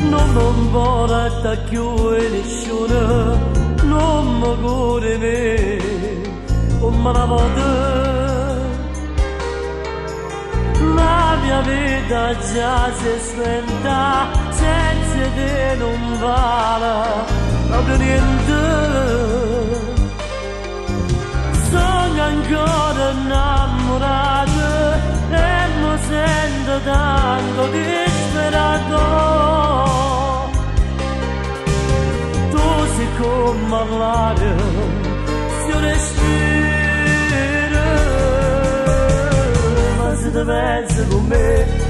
non porta più nessuno, non mi cuore me, come una volta. La mia vita già si è spenta, senza te non vale proprio niente. Sono ancora innamorato e mi sento tanto disperato. Tu sei come l'aria, se respiro, ma se ti pensi con me,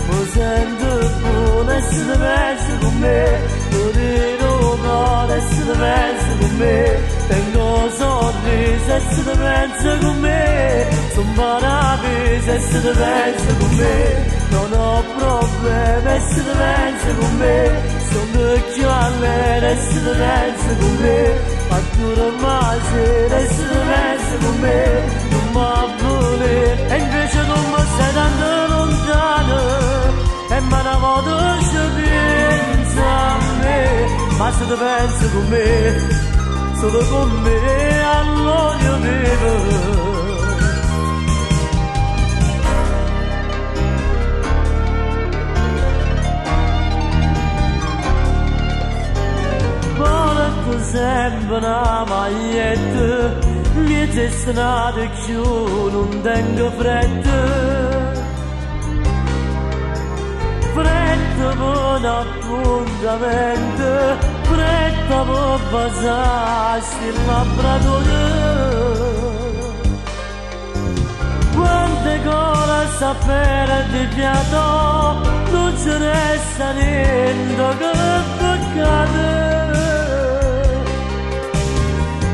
mi sento buono. E se ti pensi con me, ti dirò no. E se ti pensi con me, tengo sorriso. E se ti pensi con me, sono paradiso. E se ti pensi con me, non ho problemi. E se ti pensi con me, sono più almeno. E se ti pensi con me, ma dura mai sera. E se ti pensi con me, non mi vuole. E invece tu mi sei tanto lontano, e me ne vado se pensa a me. Ma se ti pensi con me, solo con me, allora io vivo. Porto sempre una maglietta, mi gestionate più, non tengo fretta. Fretta per un appuntamento, fretta per basarsi il laboratorio. Quante cose sapere di piatto, non ci resta niente che peccato.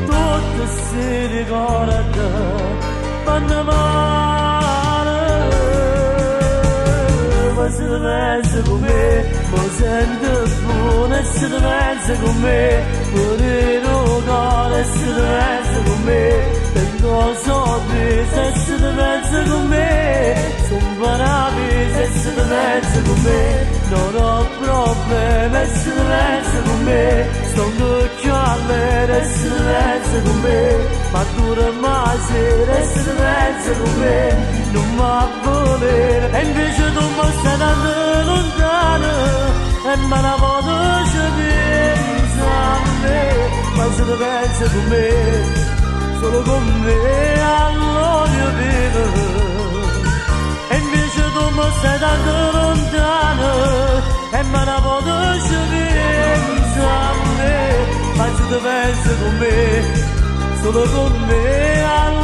Tutto si ricorda quando male. Ma se ti pensi con me, mi sento buono. E se ti pensi con me, pure il cuore. E se ti pensi con me, tengo sorriso. E se ti pensi con me, sono paradiso. E se ti pensi con me, non ho problemi. E se ti pensi con me, sono più almeno. E se ti pensi con me, ma dura mai sera. E se ti pensi con me, non mi volere. E invece tu mi stai tanto lontano, e me ne vado se pensa a me. Ma se ti pensi con me, solo con me, allora io vivo. E invece tu mi stai tanto lontano, e me ne vado se pensa a me. Ma se ti pensi con me, solo con me, allora